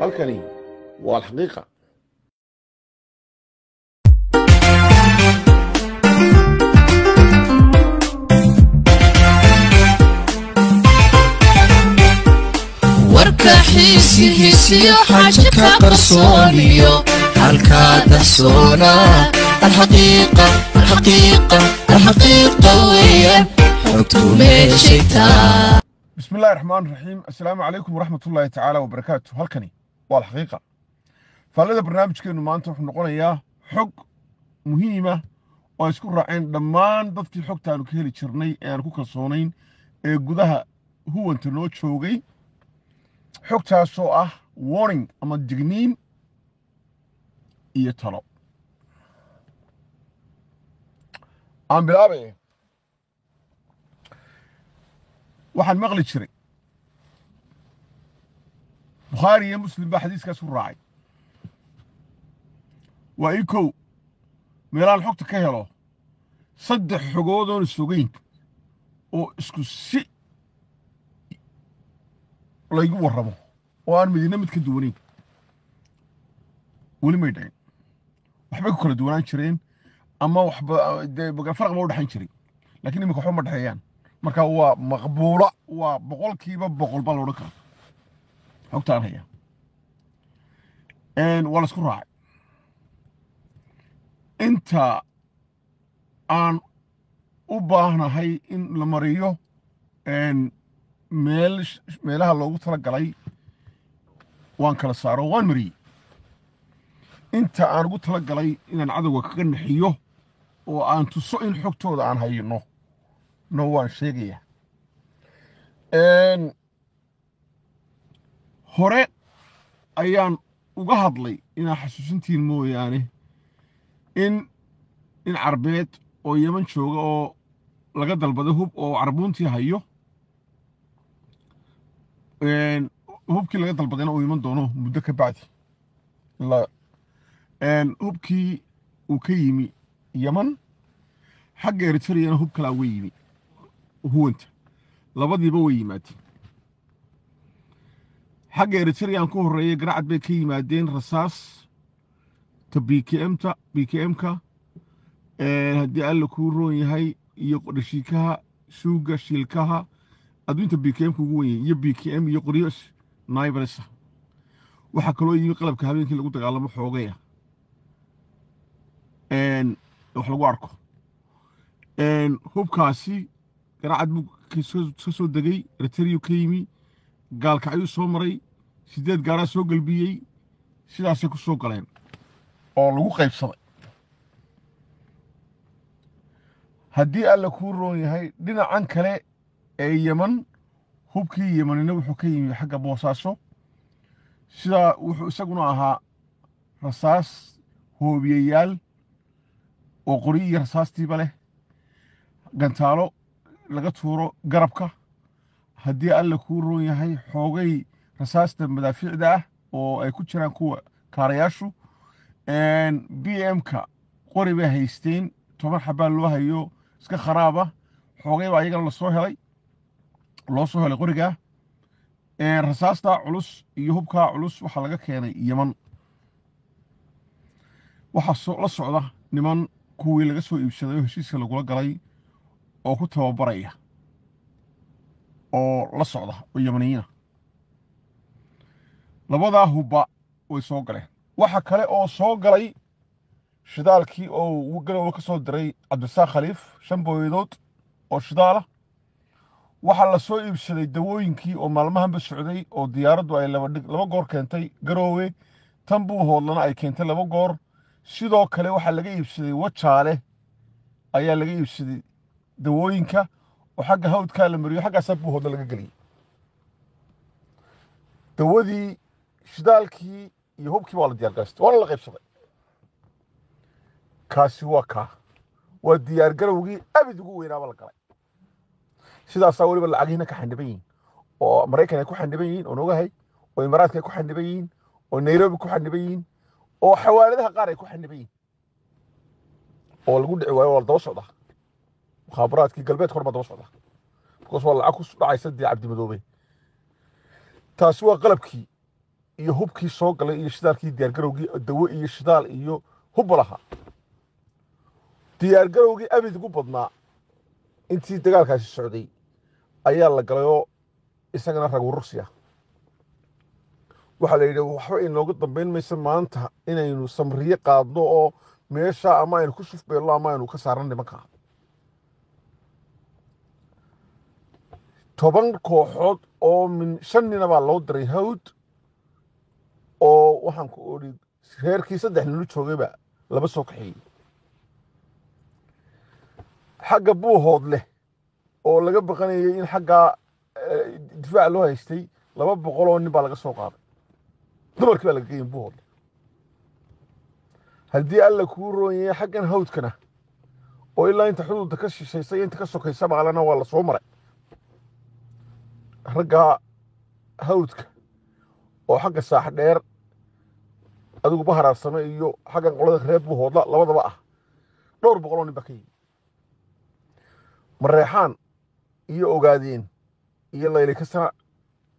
halkani waa alxaqiiqa. warka xiisiyo xaaja ka qarsooniyo halkaa dahsoona alxaqiiqa weeyaan xogtu meeshay taa. بسم الله الرحمن الرحيم. السلام عليكم ورحمة الله تعالى وبركاته. هلكني والحقيقة فهذا برنامج كأنه ما أنتم نقول إياه حق مهمة ويذكر عن دمان ضدك الحق تانو كهلي تشرني يعني كوكا صونين جودها هو أنت نوت شوقي حق تاسو warning أما الجنين يطلب عم بلعبه waxaan maqli jiray Bukhari iyo Muslim ba xadiiskaas u raacay waa ikow meelaan xogta ka helo saddex xogood oo sugayn oo isku si laygu warramo oo aan midna mid ka duwanayn weli ma dhicin waxba ku kala duwanaan jireen ama waxba farq ma u dhaxayn jiray laakiin imika waxba ma dhaxeeyaan marka waa maqbuula waa boqolkiiba boqol baa loo dhakaa xogtaan haya waa la isku raacay inta aan u baahnahay in la mariyo meelaha loogu talagalay waan kala saaro waan mariyey inta aan ugu talagalay inaan cadowga kaga naxiyo oo aan tuso in xogtooda aan hayno waan sheegaya hore ayaan uga hadlay inaa xasuusintiin mooyaane in carbeed oo Yemen jooga oo laga dalbaday hub oo carbuuntii hayo hubkii laga dalbadayna uu iman doono muddo ka bacdi hubkii uu ka yimi Yemen xagga Eritreana hub kala way yimi huwanta labadiiba way yimaadeen xagga Eritrean ku horeeyay garacad bay ka yimaadeen rasaas ta BKM-ka haddii alla ku roon yahay iyo qodhashiikaha suuga shilkaha adduunta BKM-ka ugu weyn iyo BKM iyo qoryo naibresa waxa kaloo yimi qalabka habeenkii lagu dagaalamo xoogaya wax lagu arko hubkaasi garacad buu ka soo degay Eritrea ka yimi gaalka ayuu soo maray 8 gaara soo galbiyay sidaas ay ku soo galeen oo lagu qaybsaday haddii alla ku roon yahay dhinacan kale ee Yemen hubkii Yemenina wuxuu ka yimi xagga Boosaaso sida wuxuu isaguna ahaa rasaas hoobiyayaal oo qori iyo rasaastiiba leh gantaalo laga tuuro garabka haddii alla ku roon yahay xoogay rasaasta madaafiicda ah oo ay ku jiraan kuwa kaarayaashu BM-ka qori bay haysteen 10 xabaa loo hayo iska kharaaba xoogay baa ayagana loo soo helay qoriga rasaasta culus iyo hubka culus waxa laga keenay Yemen waxa la socda niman kuwii laga soo iibsaday heshiiska lagula galay oo ku tababaraya oo la socda oo Yemeniyiina labada hubba way soo galeen waxa kale oo soo galay shidaalkii oo galowga ka soo diray Cabdisaaq Khaliif Shamboydood oo shidaala waxa la soo iibsaday dawooyinkii oo maalmahan ba socday oo diyaaraddu ay laba goor keentay Garoowe tan buu hoodlana ay keentay laba goor sidoo kale waxa laga iibsaday Wajaale ayaa laga iibsaday dawooyinka oo xagga hawdka la mariyo xagga sabbu hoodla laga galiyay dawadii shidaalkii iyo hubkii waa la diyaar gaastay waa la qaybsaday kaasi waa diyaar garowgii abid ugu weynaaba la galay sidaas waliba lacagina ka xandibayn oo Mareykan ay ku xandibayn oo noogahay oo Imaaraadka ay ku xandibayn oo Nairobi ku xandibayn oo xawaaladaha qaar ay ku xandibayn oo lagu dhici waayo wal daba socda mukhaabaraadkii galbeedka hor daba socda because waa lacag ku dhacaysa Cabdi Madoobe taasi waa qalabkii iyo hubkii soo galay iyo shidaalkii diyaargarowgii dawo iyo shidaal iyo hubba lahaa diyaargarowgii abid ugu badnaa intii dagaalkaasi socday ayaa la galay oo isagana rag urursiya waxaa la yidhi waxba inooga dambayn maysa maanta inaynu samriye qaadno oo meesha ama aynu ku shufbeelno ama aynu ka saarno nimanka 10 kooxood oo min 5 nin baa loo diray hawd oo waxaan ku oori reerkii 3 nin joogayba laba soo kaxeeyay xagga buuhood leh oo laga baqanayay in xagga difaac loo haystay 200 oo nin baa laga soo qaaday dumarkii baa laga geeyay buuhood haddii alla kuu roon yahay xaggan hawdkana oo ilaa inta xuduudda ka shisheysay inta ka sokaysa maqalana waa la soo maray ragga hawdka oo xagga saax dheer adigu baharaarsame iyo xaggan qolada reer buuhoodla labadaba ah 200 oo nin baa ka yimid mareexaan iyo ogaadeen iyo layli kasana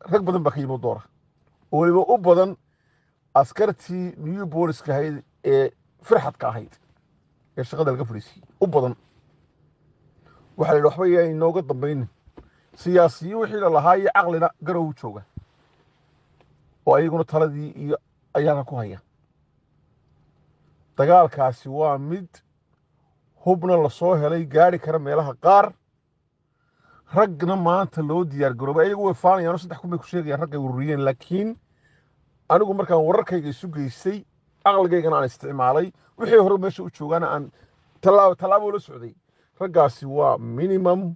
rag badan baa ka yimid doora oo waliba u badan askartii new booliska ahayd ee firxadka ahayd ee shaqada laga fadhiisiyey u badan waxaa la yidhi waxba yaa inooga dambaynin siyaasiyiin wixii la lahaa iyo caqlina garow jooga oo ayaguna taladii iyo ayaana ku haya dagaalkaasi waa mid hubna la soo helay gaari kara meelaha qaar ragna maanta loo diyaar garoobay ayagu way faanayaan 3 kun bay ku sheegayaan rag ay ururiyeen laakiin anigu markaan wararkayga isu geystay aqligaygana aan isticmaalay wixii hore meesha u joogaana aan talaabo la socday raggaasi waa minimum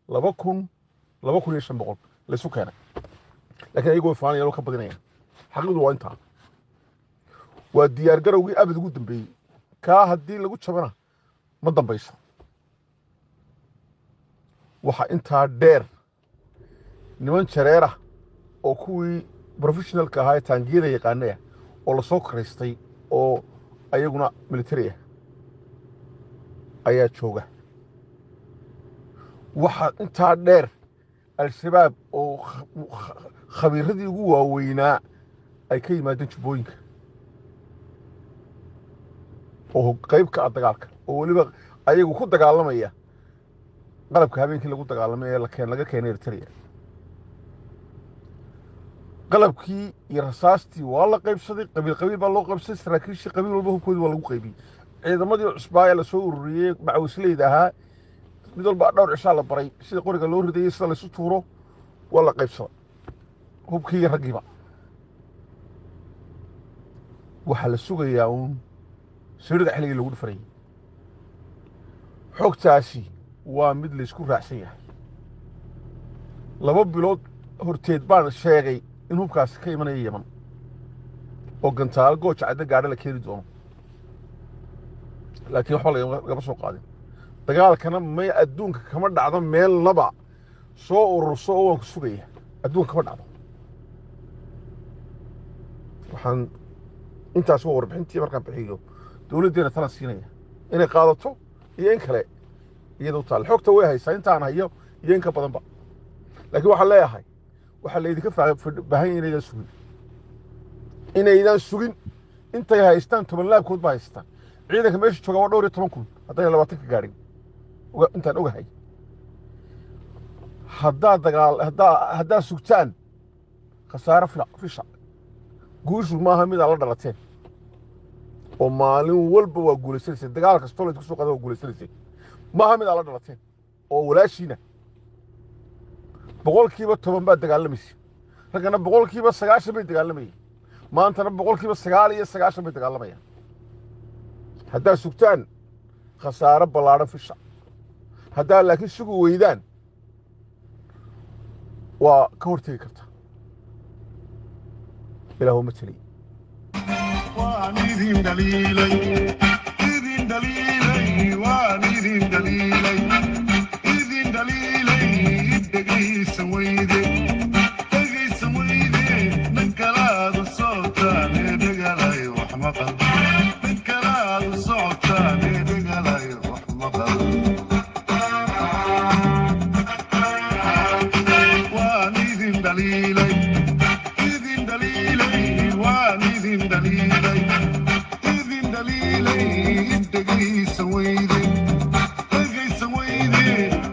2,500 la isu keenay laakiin ayagu way faanayaan oo ka badinayaan xaqiiqdu waa intaa waa diyaar garowgii abid ugu dambeeyay kaa haddii lagu jabana ma dambayso waxa intaa dheer niman jareer ah oo kuwii professionalka ahaa ee taangiyada yaqaanaya oo la soo karaystay oo ayaguna military ah ayaa jooga waxa intaa dheer al-shabaab oo khabiiradii ugu waaweynaa ay ka yimaadeen jubbooyinka oo qayb ka ah dagaalka oo waliba ayagu ku dagaalamaya qalabka habeenkii lagu dagaalamay ee laga keenay Eritrea qalabkii iyo rasaastii waa la qaybsaday qabiil baa loo qaybsaday saraakiishii qabiil walba hubkoodii waa lagu qaybiyay ciidamadii cusbaa la soo ururiyay macawsleyda ahaa mid walba dhowr cishaa la baray sida qoriga loo ridayay sida la isu tuuro waa la qaybsaday hubkii ragiba waxa la sugayaa sirida xilliga lagu dhafaray xogtaasi waa mid la isku raacsan yahay 2 bilood horteed baan sheegay in hubkaasi ka imanaya Yemen oo gantaal gooja cadda gaadha la keeni doono laakiin waxba laga soo qaadin dagaalkana may adduunka kama dhacdo meel naba soo ururso oo waan ku sugaya adduunka kama dhacdo waxaan intaas waa warbixintii markaan bixiyo dawladdeena tala siinaya inay qaadato iyo in kale iyadoo taal xogta way haysaa intaan hayo iyo in ka badanba laakiin waxaan leeyahay waxa la idinka baahan inaydan sugin intay haystaan 10 laabkood ba haystaan ciidanka meesha jooga waa dhowr iyo 10 kun haddana 20 ka gaarin intaan ogahay haddaa sugtaan khasaaro fisha guushu maaha mid la dhalateen oo maalin walba waa guulaysanaysa dagaal kastoo la isku soo qaado waa guulaysanaysa maaha mid la dhalateen oo walaashiina boqolkiiba 10 baa dagaalamaysa ragana boqolkiiba 9 bay dagaalamayeen maantana boqolkiiba 9 bay dagaalamayaan haddaa sugtaan khasaaro ballaaran fisha haddaa laakiin sugu weydaan waa ka hortegi karta ilaahu ma tali وانيدين دليلي إذن دليلي وانيدين دليلي إذن دليلي إدقي سويدي إدقي سويدي من كلاد الصوتان إدقالي وحمقل من كلاد الصوتان إدقالي وحمقل وانيدين دليلي إذن دليلي idin dhaliilay dhegaysa weyde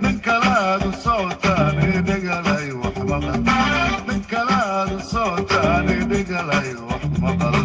nin kalaadu sootaane dhegalay wax maqal nin kalaadu sootaane dhegalay wax maqal